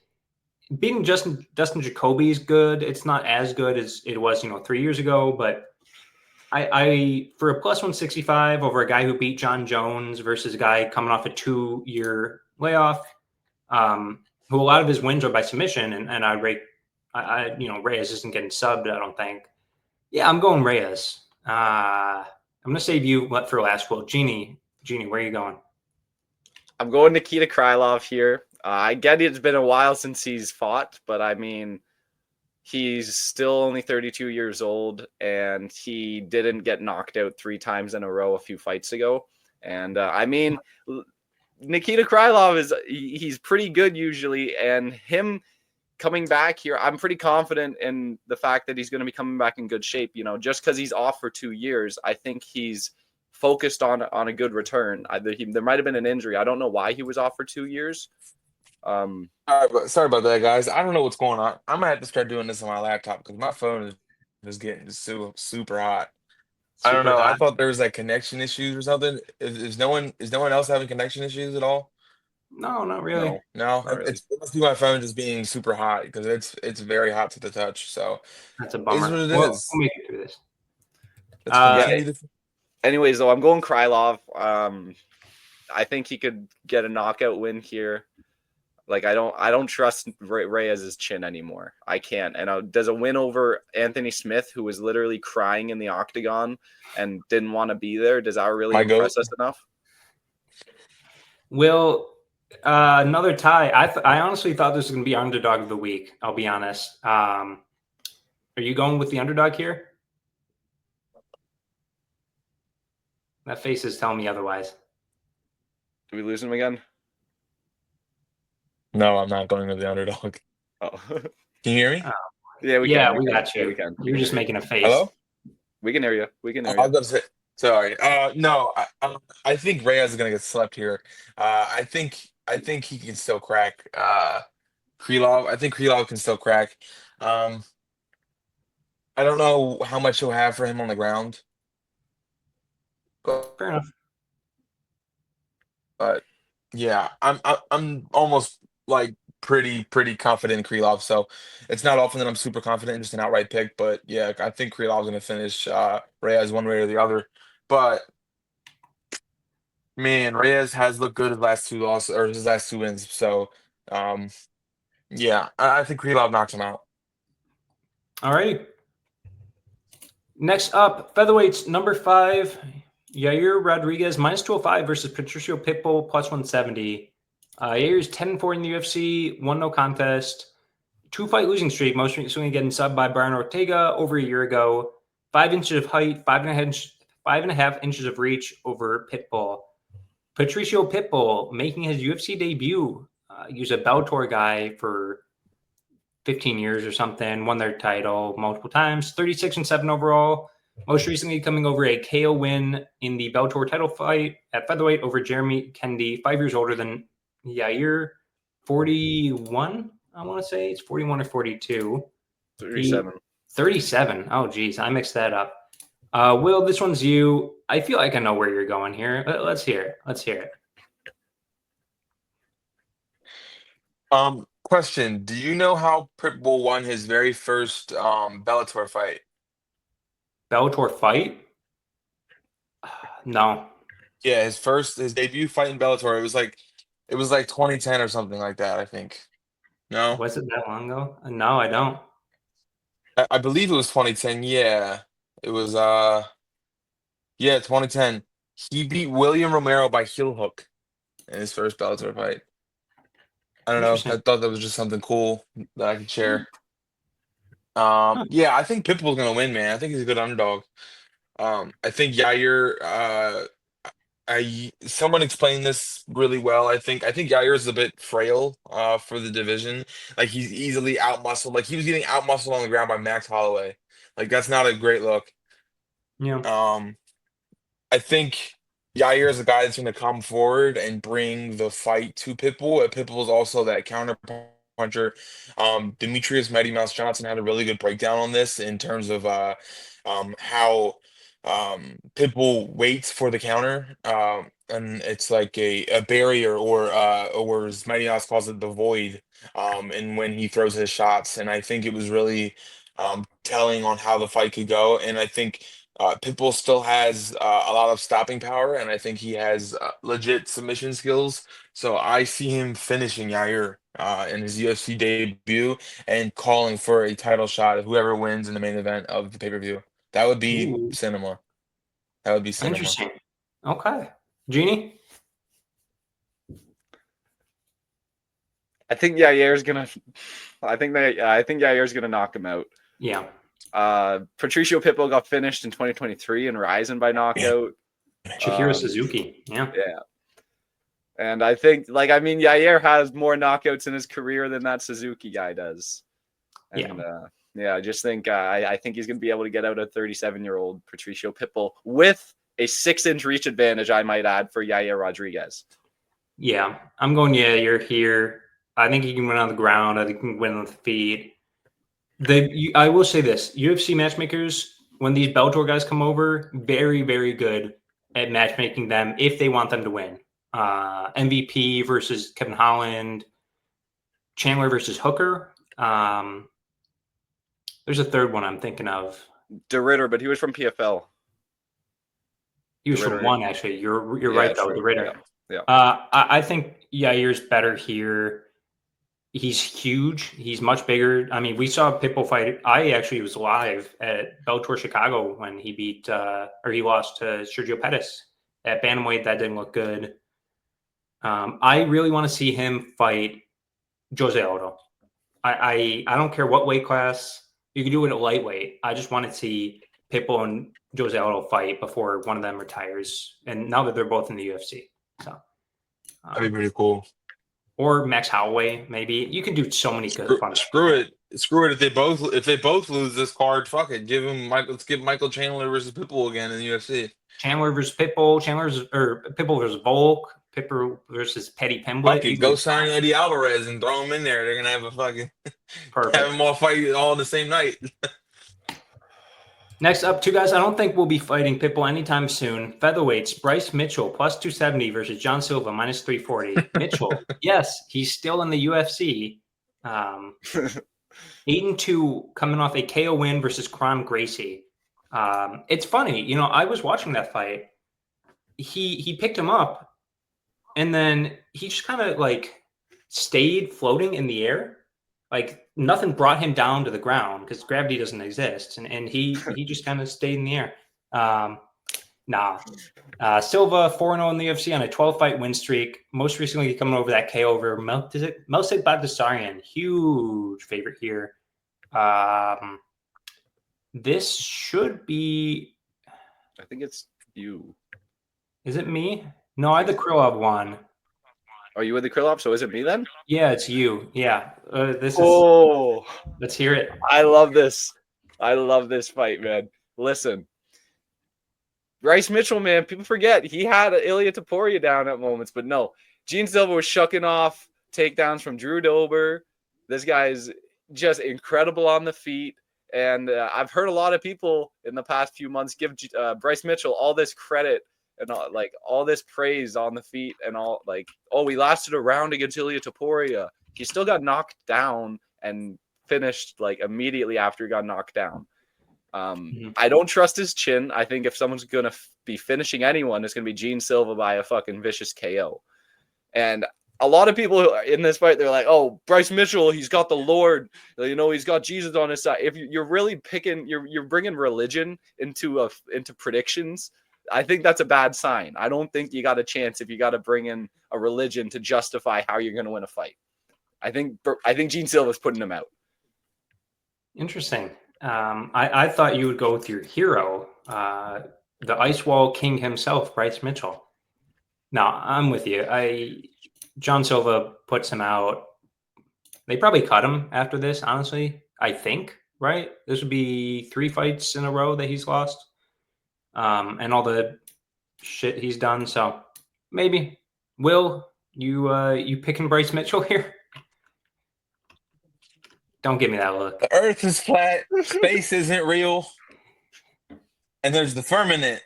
Beating Dustin Jacoby is good. It's not as good as it was, 3 years ago, but I for a +165 over a guy who beat John Jones versus a guy coming off a 2-year layoff, who a lot of his wins are by submission, and I rate, Reyes isn't getting subbed, I don't think. Yeah, I'm going Reyes. I'm going to save you for last. Well, Jeannie, where are you going? I'm going Nikita Krylov here. I get it's been a while since he's fought, but I mean, he's still only 32 years old, and he didn't get knocked out 3 times in a row a few fights ago. And Nikita Krylov he's pretty good usually, and him coming back here, I'm pretty confident in the fact that he's going to be coming back in good shape. Just because he's off for 2 years, I think he's focused on a good return. There might have been an injury. I don't know why he was off for 2 years. Sorry about that, guys. I don't know what's going on. I'm gonna have to start doing this on my laptop because my phone is just getting super hot. I don't know. I thought there was connection issues or something. Is no one else having connection issues at all? No, not really. No. Really. It must be my phone just being super hot because it's very hot to the touch. So that's a bummer. It is what it is. We'll make it through this. Anyways, though, I'm going Krylov. I think he could get a knockout win here. I don't trust Reyes' chin anymore. I can't. And does a win over Anthony Smith, who was literally crying in the octagon and didn't want to be there, does that really impress us enough? Will, another tie. I honestly thought this was going to be underdog of the week. I'll be honest. Are you going with the underdog here? That face is telling me otherwise. Did we lose him again? No, I'm not going with the underdog. Oh. Can you hear me? Yeah, we got you. We can. You're just making a face. Hello? We can hear you. I was going to say, sorry. No, I think Reyes is going to get slept here. I think he can still crack Krylov. I think Krylov can still crack. I don't know how much he'll have for him on the ground. Fair enough. But yeah, I'm almost like pretty confident in Krylov. So it's not often that I'm super confident in just an outright pick. But yeah, I think Krylov's gonna finish Reyes one way or the other. But man, Reyes has looked good his last two losses or his last two wins. So um, yeah, I think Krylov knocks him out. All right. Next up, featherweights number 5, Yair Rodriguez minus 205 versus Patricio Pitbull plus 170. Yair's 10-4 in the UFC, 1 no contest, 2-fight losing streak, most recently getting subbed by Brian Ortega over a year ago. 5 inches of height, 5.5 inches of reach over Pitbull. Patricio Pitbull making his UFC debut. He was a Bellator guy for 15 years or something, won their title multiple times, 36-7 overall. Most recently coming over a KO win in the Bellator title fight at featherweight over Jeremy Kennedy, 5 years older than Yair, 41, I want to say. It's 41 or 42. 37. 37. Oh, geez. I mixed that up. Will, this one's you. I feel like I know where you're going here. Let's hear it. Let's hear it. Question: do you know how Pitbull won his very first Bellator fight? Bellator fight? No. Yeah, his debut fight in Bellator. It was like 2010 or something like that, I think. No? Was it that long ago? No, I don't. I believe it was 2010. Yeah. It was yeah, 2010. He beat William Romero by heel hook in his first Bellator fight. I don't know. I Interesting. thought that was just something cool that I could share. Huh. Yeah, I think Pitbull's gonna win, man. I think he's a good underdog. I think Yair. I someone explained this really well. I think Yair is a bit frail for the division. Like he's easily outmuscled. Like he was getting outmuscled on the ground by Max Holloway. Like that's not a great look. Yeah. Um, I think Yair is a guy that's going to come forward and bring the fight to Pitbull. Pitbull is also that counter puncher. Demetrius Mighty Mouse Johnson had a really good breakdown on this in terms of how Pitbull waits for the counter. And it's like a barrier or as Mighty Mouse calls it, the void. And when he throws his shots, and I think it was really telling on how the fight could go. And I think Pitbull still has a lot of stopping power, and I think he has legit submission skills. So I see him finishing Yair in his UFC debut and calling for a title shot of whoever wins in the main event of the pay-per-view. That would be Ooh, cinema. That would be cinema. interesting. Okay. Jeannie? I think Yair's gonna. I think Yair's gonna knock him out. Yeah. Patricio Pitbull got finished in 2023 in Ryzen by knockout. Chihiro Suzuki. Yeah. Yeah. And I think, Yair has more knockouts in his career than that Suzuki guy does. And, I just think I think he's going to be able to get out a 37-year-old Patricio Pitbull with a 6-inch reach advantage, I might add, for Yair Rodriguez. Yeah. I'm going, you're here. I think he can win on the ground. I think he can win on the feet. I will say this. UFC matchmakers, when these Bellator guys come over, very, very good at matchmaking them if they want them to win. MVP versus Kevin Holland, Chandler versus Hooker. There's a third one I'm thinking of. DeRitter, but he was from PFL. He was DeRitter. from one, actually. You're right, though. True. DeRitter. Yeah. I think Yair's better here. He's huge. He's much bigger. I mean, we saw Pitbull fight. I actually was live at Bellator Chicago when he beat or he lost to Sergio Pettis at bantamweight. That didn't look good. I really want to see him fight Jose Aldo. I don't care what weight class. You can do it at lightweight. I just want to see Pitbull and Jose Aldo fight before one of them retires. And now that they're both in the UFC, so That'd be pretty cool. Or Max Holloway, maybe. You can do so many good fun. Screw it. If they both lose this card, fuck it. Let's give Michael Chandler versus Pitbull again in the UFC. Chandler versus Pitbull, Pitbull versus Volk, Pitbull versus Petty Pimblett. Fuck it, go sign Eddie Alvarez and throw him in there. They're gonna have a fucking Perfect. have them all fight all on the same night. Next up, two guys I don't think will be fighting Pitbull anytime soon. Featherweights, Bryce Mitchell, plus 270 versus John Silva, minus 340. Mitchell, yes, he's still in the UFC. 8-2 coming off a KO win versus Kron Gracie. It's funny, I was watching that fight. He picked him up, and then he just kind of like stayed floating in the air. Like nothing brought him down to the ground because gravity doesn't exist, and he just kind of stayed in the air. Silva 4-0 in the UFC on a 12-fight win streak. Most recently coming over that KO over Melchizedek Bagdasaryan. Huge favorite here. This should be. I think it's you. Is it me? No, I had the Krylov one. Are you with the Krylov? So is it me then? Yeah, it's you. Yeah. This is. Oh, let's hear it. I love this. I love this fight, man. Listen. Bryce Mitchell, man, people forget he had Ilia Topuria down at moments, but no. Gene Silva was shucking off takedowns from Drew Dober. This guy is just incredible on the feet. And I've heard a lot of people in the past few months give Bryce Mitchell all this credit and all this praise on the feet and all we lasted a round against Ilia Topuria. He still got knocked down and finished immediately after he got knocked down. I don't trust his chin. I think if someone's going to be finishing anyone, it's going to be Gene Silva by a fucking vicious KO. And a lot of people in this fight, they're like, oh, Bryce Mitchell, he's got the Lord. He's got Jesus on his side. If you're really picking, you're bringing religion into predictions, I think that's a bad sign. I don't think you got a chance if you got to bring in a religion to justify how you're going to win a fight. I think Gene Silva's putting him out. Interesting. I thought you would go with your hero, the Ice Wall King himself, Bryce Mitchell. No, I'm with you. John Silva puts him out. They probably cut him after this, honestly. I think, right? This would be 3 fights in a row that he's lost. And all the shit he's done. So maybe. Will, you picking Bryce Mitchell here? Don't give me that look. The earth is flat. Space isn't real. And there's the firmament.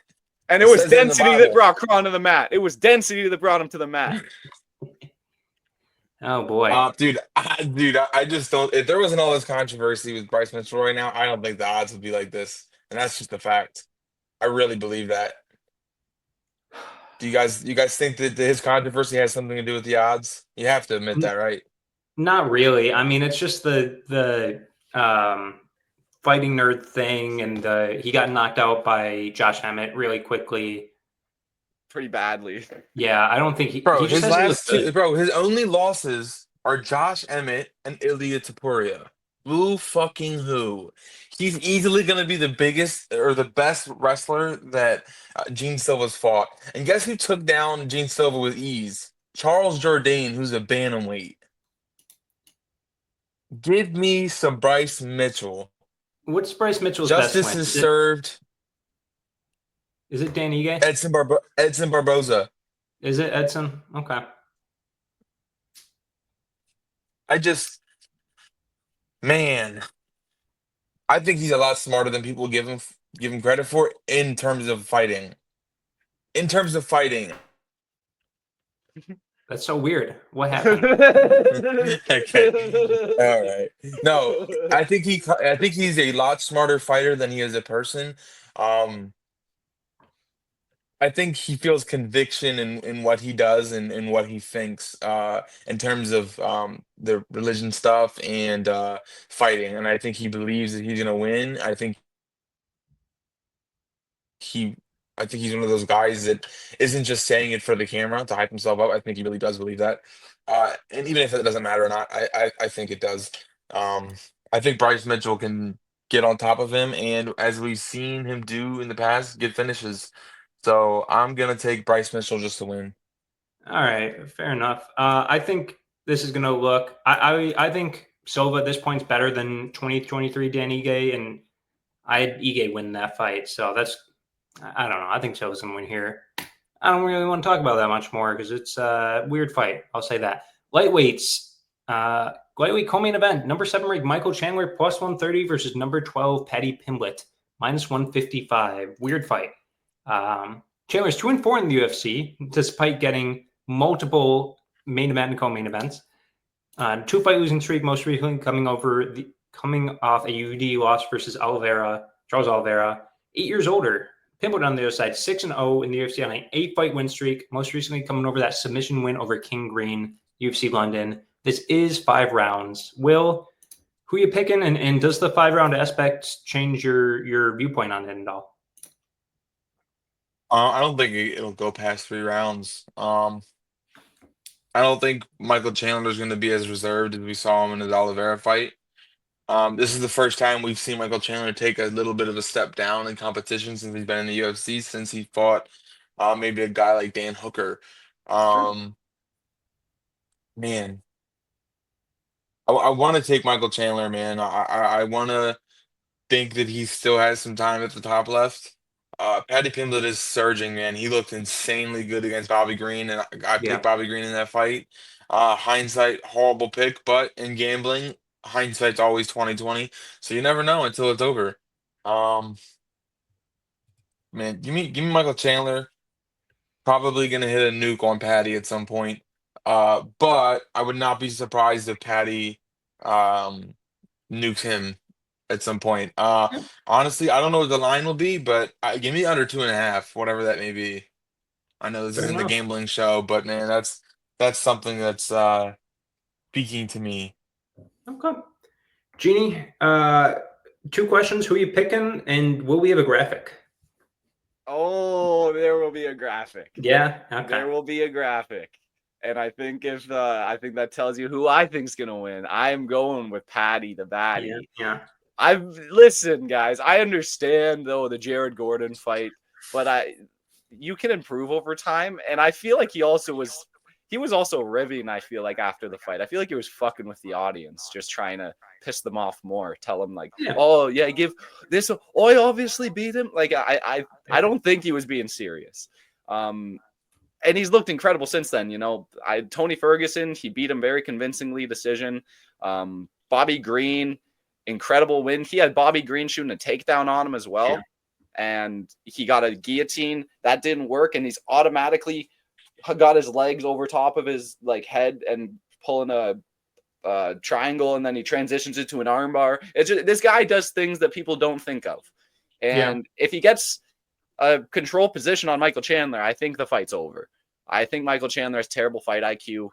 And it was density that brought Kron to the mat. It was density that brought him to the mat. Oh, boy. I just don't. If there wasn't all this controversy with Bryce Mitchell right now, I don't think the odds would be like this. And that's just a fact. I really believe that. Do you guys think that his controversy has something to do with the odds? You have to admit that, right? Not really. I mean, it's just the fighting nerd thing, and he got knocked out by Josh Emmett really quickly. Pretty badly. Yeah, I don't think his only losses are Josh Emmett and Ilia Topuria. Who fucking who? He's easily going to be the biggest or the best wrestler that Gene Silva's fought. And guess who took down Gene Silva with ease? Charles Jourdain, who's a bantamweight. Give me some Bryce Mitchell. What's Bryce Mitchell's Justice best win? is served. Is it Dan Ige? Edson Barboza. Is it Edson? Okay. I think he's a lot smarter than people give him credit for in terms of fighting. That's so weird. What happened? Okay. All right. No, I think he's a lot smarter fighter than he is a person. I think he feels conviction in what he does and what he thinks in terms of the religion stuff and fighting. And I think he believes that he's going to win. I think he's one of those guys that isn't just saying it for the camera to hype himself up. I think he really does believe that. And even if it doesn't matter or not, I think it does. I think Bryce Mitchell can get on top of him. And as we've seen him do in the past, get finishes. So I'm going to take Bryce Mitchell just to win. All right, fair enough. I think this is going to look – I think Silva at this point is better than 2023 Dan Ige, and I had Ige win that fight. So that's – I don't know. I think Silva's going to win here. I don't really want to talk about that much more because it's a weird fight. I'll say that. Lightweights. Lightweight co-main event. Number 7 ranked Michael Chandler plus 130 versus number 12 Paddy Pimblett minus 155. Weird fight. Chandler's 2-4 in the UFC, despite getting multiple main event and co-main events. 2-fight losing streak, most recently coming off a UD loss versus Charles Oliveira. 8 years older. Pimblett on the other side, 6-0 in the UFC on an 8-fight win streak, most recently coming over that submission win over King Green, UFC London. This is 5 rounds. Will, who are you picking, and does the 5-round aspect change your viewpoint on it at all? I don't think it'll go past 3 rounds. I don't think Michael Chandler is going to be as reserved as we saw him in his Oliveira fight. This is the first time we've seen Michael Chandler take a little bit of a step down in competition since he's been in the UFC, since he fought maybe a guy like Dan Hooker. Man, I want to take Michael Chandler, man. I want to think that he still has some time at the top left. Paddy Pimblett is surging, man. He looked insanely good against Bobby Green, and I picked Bobby Green in that fight. Hindsight, horrible pick, but in gambling, hindsight's always 20/20, so you never know until it's over. Man, give me Michael Chandler. Probably gonna hit a nuke on Paddy at some point. But I would not be surprised if Paddy nukes him at some point. Honestly, I don't know what the line will be, but give me under 2.5, whatever that may be. I know this isn't the gambling show, but man, that's something that's speaking to me. Okay. Jeannie, 2 questions. Who are you picking, and will we have a graphic? Oh, there will be a graphic. Yeah, okay. There will be a graphic. And I think I think that tells you who I think's gonna win. I'm going with Paddy the Baddie. Yeah. Listen, guys. I understand though the Jared Gordon fight, but you can improve over time. And I feel like he was also ribbing. I feel like after the fight, I feel like he was fucking with the audience, just trying to piss them off more. Tell them like, oh yeah, give this. Oh, I obviously beat him. Like I don't think he was being serious. And he's looked incredible since then. Tony Ferguson, he beat him very convincingly, decision. Bobby Green, incredible win. He had Bobby Green shooting a takedown on him as well. Yeah. And he got a guillotine. That didn't work. And he's automatically got his legs over top of his head and pulling a triangle. And then he transitions it to an armbar. This guy does things that people don't think of. And if he gets a control position on Michael Chandler, I think the fight's over. I think Michael Chandler has terrible fight IQ.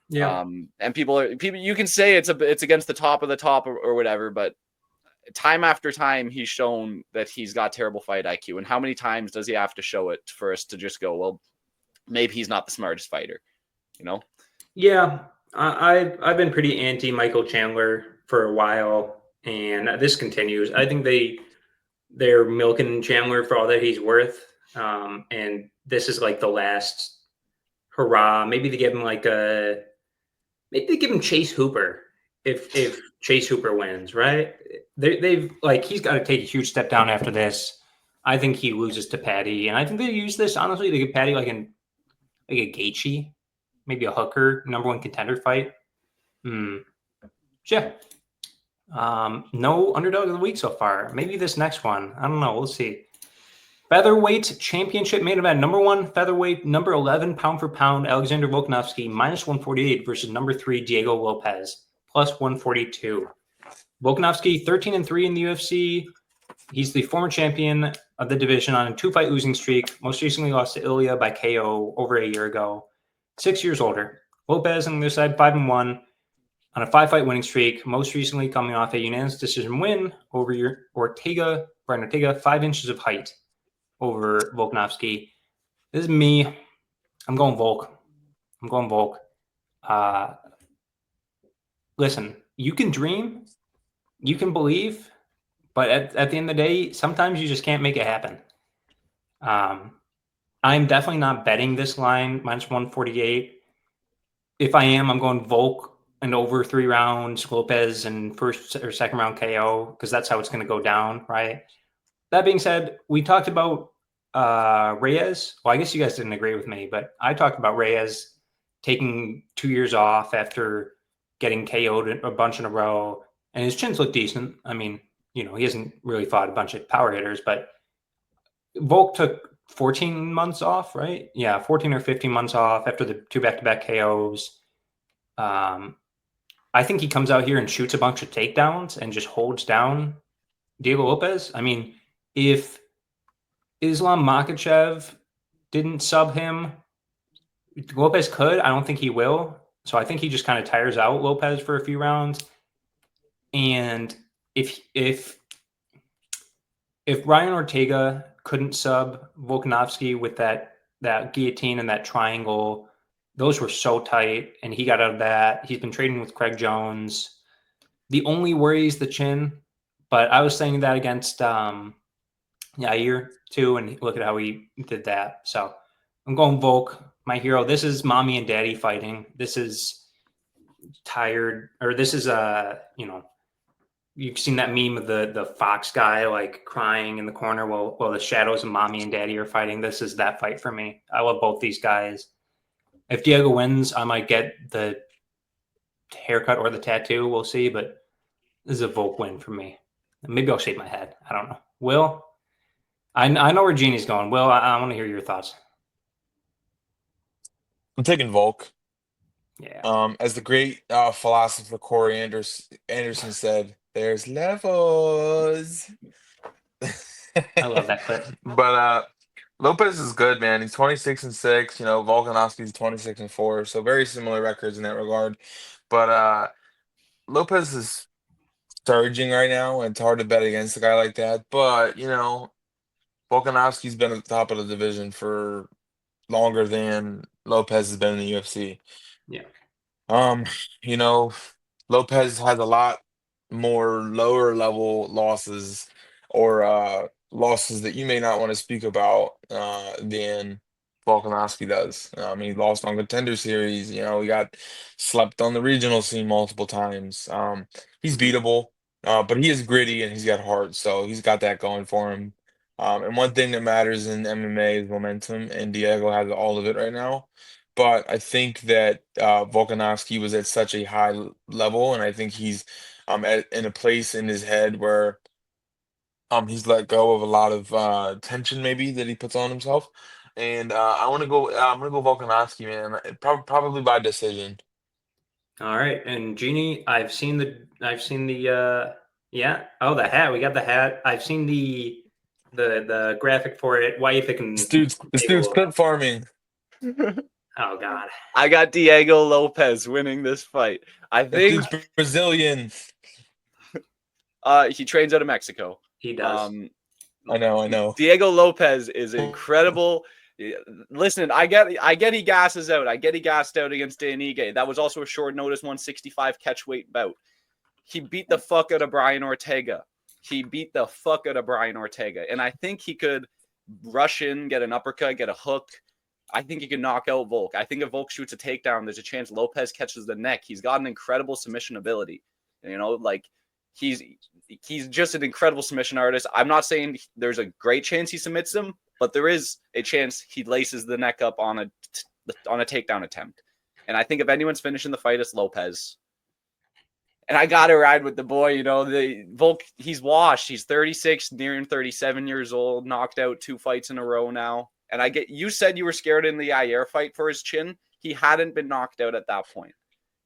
Yeah. And people you can say it's against the top of the top or whatever, but time after time he's shown that he's got terrible fight IQ. And how many times does he have to show it for us to just go, well, maybe he's not the smartest fighter, Yeah. I've been pretty anti Michael Chandler for a while, and this continues. I think they're milking Chandler for all that he's worth. And this is the last hurrah. Maybe they give him Chase Hooper if Chase Hooper wins, right? They've he's got to take a huge step down after this. I think he loses to Paddy, and I think they use this honestly to get Paddy like a Gaethje, maybe a Hooker #1 contender fight. Yeah. No underdog of the week so far. Maybe this next one. I don't know. We'll see. Featherweight championship main event. #1 featherweight, #11 pound for pound. Alexander Volkanovski minus 148 versus #3 Diego Lopes plus 142. Volkanovski 13-3 in the UFC. He's the former champion of the division on a 2-fight losing streak. Most recently lost to Ilya by KO over a year ago. 6 years older. Lopes on the other side 5-1. On a 5-fight winning streak, most recently coming off a unanimous decision win over Brian Ortega, 5 inches of height over Volkanovski. This is me. I'm going Volk. Listen, you can dream, you can believe, but at the end of the day, sometimes you just can't make it happen. I'm definitely not betting this line, minus 148. If I am, I'm going Volk and over 3 rounds, Lopes and first or second round KO, because that's how it's going to go down, right? That being said, we talked about Reyes. Well, I guess you guys didn't agree with me, but I talked about Reyes taking 2 years off after getting KO'd a bunch in a row, and his chins look decent. I mean, he hasn't really fought a bunch of power hitters, but Volk took 14 months off, right? Yeah, 14 or 15 months off after the 2 back-to-back KOs. I think he comes out here and shoots a bunch of takedowns and just holds down Diego Lopes. I mean, if Islam Makhachev didn't sub him, Lopes could. I don't think he will. So I think he just kind of tires out Lopes for a few rounds. And if Ryan Ortega couldn't sub Volkanovski with that guillotine and that triangle, those were so tight, and he got out of that. He's been trading with Craig Jones. The only worry is the chin, but I was saying that against Yair too, and look at how he did that. So I'm going Volk, my hero. This is mommy and daddy fighting. This is tired, or this is you've seen that meme of the fox guy like crying in the corner while the shadows of mommy and daddy are fighting. This is that fight for me. I love both these guys. If Diego wins, I might get the haircut or the tattoo. We'll see, but this is a Volk win for me. Maybe I'll shave my head. I don't know. Will? I know where Jeannie's going. Will, I want to hear your thoughts. I'm taking Volk. Yeah. As the great philosopher Corey Anderson said, there's levels. I love that clip. But Lopes is good, man. He's 26-6. Volkanovski's 26-4. So very similar records in that regard. But Lopes is surging right now, and it's hard to bet against a guy like that. But Volkanovski's been at the top of the division for longer than Lopes has been in the UFC. Yeah. Lopes has a lot more lower level losses or losses that you may not want to speak about than Volkanovski does. He lost on Contender Series. He got slept on the regional scene multiple times. He's beatable, but he is gritty and he's got heart, so he's got that going for him. And one thing that matters in MMA is momentum, and Diego has all of it right now. But I think that Volkanovski was at such a high level, and I think he's in a place in his head where he's let go of a lot of tension maybe that he puts on himself. And I'm gonna go Volkanovski, man. Probably by decision. All right. And Jeannie, I've seen the yeah. Oh, the hat. We got the hat. I've seen the graphic for it. Why are you picking This dude's clip farming. Oh God. I got Diego Lopes winning this fight. I That think dude's Brazilian. he trains out of Mexico. He does. I know. Diego Lopes is incredible. Listen, I get he gasses out. I get he gassed out against Dan Ige. That was also a short notice 165 catch weight bout. He beat the fuck out of Brian Ortega. And I think he could rush in, get an uppercut, get a hook. I think he can knock out Volk. I think if Volk shoots a takedown, there's a chance Lopes catches the neck. He's got an incredible submission ability. He's just an incredible submission artist. I'm not saying there's a great chance he submits him, but there is a chance he laces the neck up on a takedown attempt. And I think if anyone's finishing the fight, it's Lopes. And I got to ride with the boy. The Volk, he's washed. He's 36, nearing 37 years old, knocked out 2 fights in a row now. And you said you were scared in the Yair fight for his chin. He hadn't been knocked out at that point.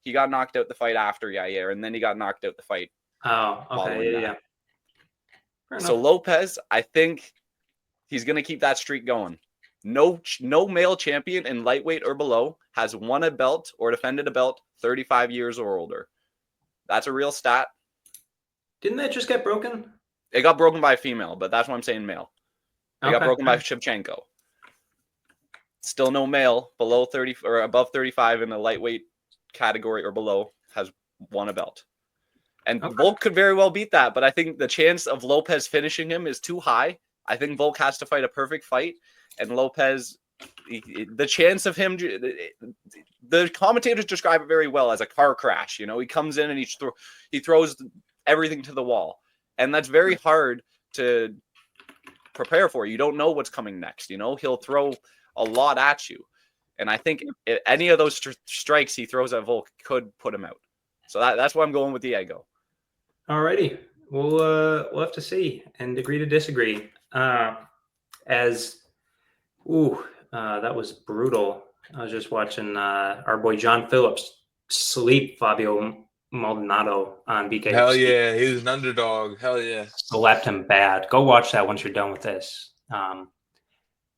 He got knocked out the fight after Yair, and then he got knocked out the fight. Oh, okay. Yeah. So Lopes, I think he's going to keep that streak going. No male champion in lightweight or below has won a belt or defended a belt 35 years or older. That's a real stat. Didn't that just get broken? It got broken by a female, but that's why I'm saying male. It got broken by Shevchenko. Still no male below 30 or above 35 in the lightweight category or below has won a belt. And Volk could very well beat that, but I think the chance of Lopes finishing him is too high. I think Volk has to fight a perfect fight, and Lopes, the chance of him, the commentators describe it very well as a car crash. He comes in and he throws everything to the wall, and that's very hard to prepare for. You don't know what's coming next. He'll throw a lot at you, and I think any of those strikes he throws at Volk could put him out. So that's why I'm going with Diego. Alrighty. we'll have to see and agree to disagree. That was brutal. I was just watching our boy John Phillips sleep Fabio Maldonado on BKFC. Hell yeah, he was an underdog. Hell yeah. Slapped him bad. Go watch that once you're done with this.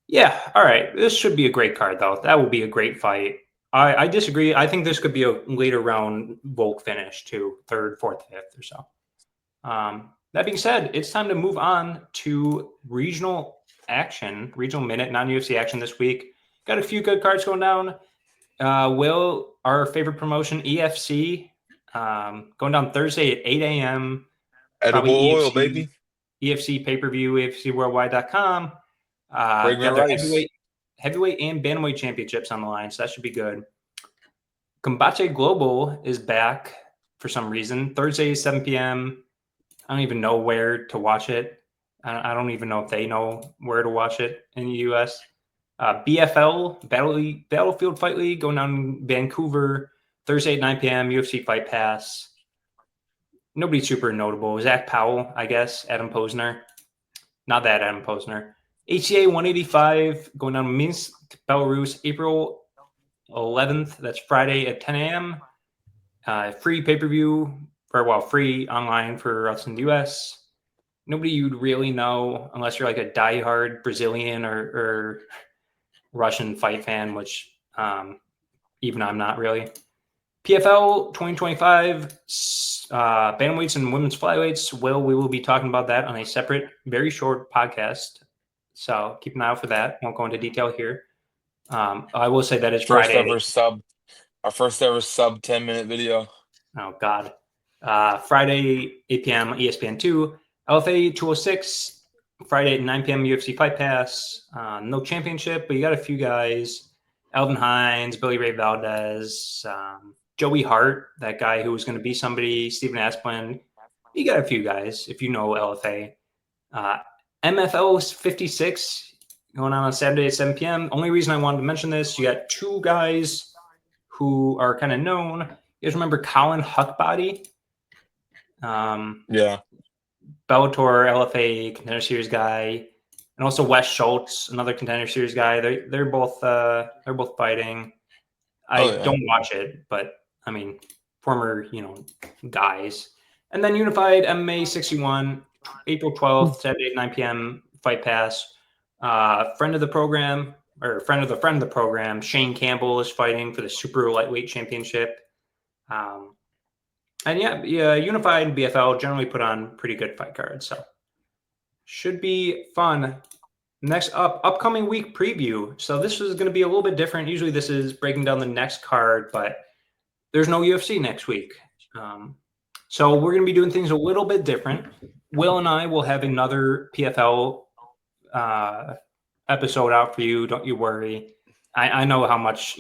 Yeah, all right. This should be a great card, though. That will be a great fight. I disagree. I think this could be a later round Volk finish, too. 3rd, 4th, 5th or so. That being said, it's time to move on to regional action, regional minute, non-UFC action this week. Got a few good cards going down. Will, our favorite promotion, EFC, going down Thursday at 8 a.m. Edible oil, baby. EFC pay-per-view, EFCworldwide.com. Bring Got me their rice. heavyweight and bantamweight championships on the line, so that should be good. Combate Global is back for some reason. Thursday, 7 p.m. I don't even know where to watch it. I don't even know if they know where to watch it in the U.S. BFL, Battlefield Fight League, going down in Vancouver, Thursday at 9 p.m., UFC Fight Pass. Nobody super notable. Zach Powell, I guess. Adam Posner. Not that Adam Posner. HCA 185, going down in Minsk, Belarus, April 11th. That's Friday at 10 a.m. Free pay-per-view, free online for us in the U.S. Nobody you'd really know unless you're like a diehard Brazilian or Russian fight fan, which even I'm not really. PFL 2025, bantamweights and women's flyweights. We will be talking about that on a separate, very short podcast. So keep an eye out for that. Won't go into detail here. I will say that it's Friday. Our first ever sub 10-minute video. Oh, God. Friday, 8 p.m. ESPN2. LFA 206, Friday at 9 p.m. UFC Fight Pass. No championship, but you got a few guys. Alvin Hines, Billy Ray Valdez, Joey Hart, that guy who was going to be somebody, Stephen Asplund. You got a few guys, if you know LFA. MFL 56 going on Saturday at 7 p.m. Only reason I wanted to mention this, you got two guys who are kind of known. You guys remember Colin Huckbody? Yeah. Bellator, LFA, Contender Series guy, and also Wes Schultz, another Contender Series guy. They're both fighting. I don't watch it, but I mean, former guys. And then Unified MMA 61, April 12th, Saturday at 9 p.m. Fight Pass. Friend of the program, Shane Campbell is fighting for the Super Lightweight Championship. And Unified and BFL generally put on pretty good fight cards, so should be fun. Next upcoming week preview. So this is going to be a little bit different. Usually this is breaking down the next card, but there's no UFC next week. So we're going to be doing things a little bit different. Will and I will have another PFL episode out for you. Don't you worry. I know how much,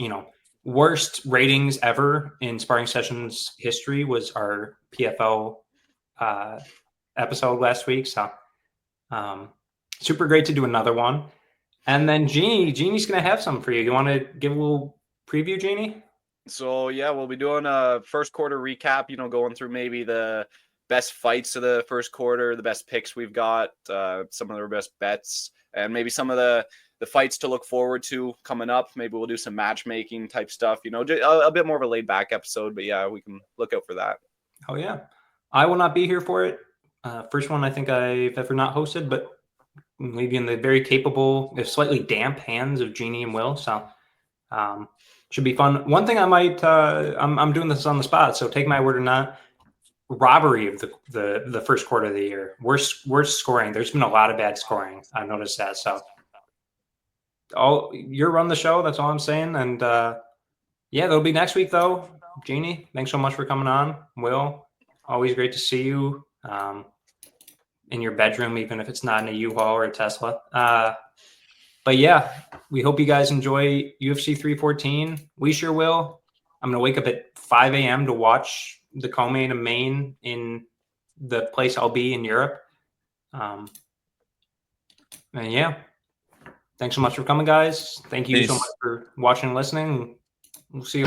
worst ratings ever in Sparring Sessions history was our PFL episode last week. So super great to do another one. And then Jeannie's going to have some for you. You want to give a little preview, Jeannie? So, yeah, we'll be doing a first quarter recap, going through maybe the best fights of the first quarter, the best picks we've got, some of our best bets, and maybe some of the fights to look forward to coming up. Maybe we'll do some matchmaking type stuff, a bit more of a laid back episode, but yeah, we can look out for that. Oh yeah. I will not be here for it. First one I think I've ever not hosted, but maybe in the very capable, if slightly damp hands of Jeannie and Will. So should be fun. One thing I might, I'm doing this on the spot, so take my word or not. Robbery of the first quarter of the year. Worst scoring. There's been a lot of bad scoring. I've noticed that. So you're run the show. That's all I'm saying. And that'll be next week though. Jeannie, thanks so much for coming on. Will, always great to see you in your bedroom, even if it's not in a U-Haul or a Tesla. But yeah, we hope you guys enjoy UFC 314. We sure will. I'm going to wake up at 5 a.m. to watch the co-main and main in the place I'll be in Europe. And yeah, thanks so much for coming, guys. Thank you so much for watching and listening. We'll see you.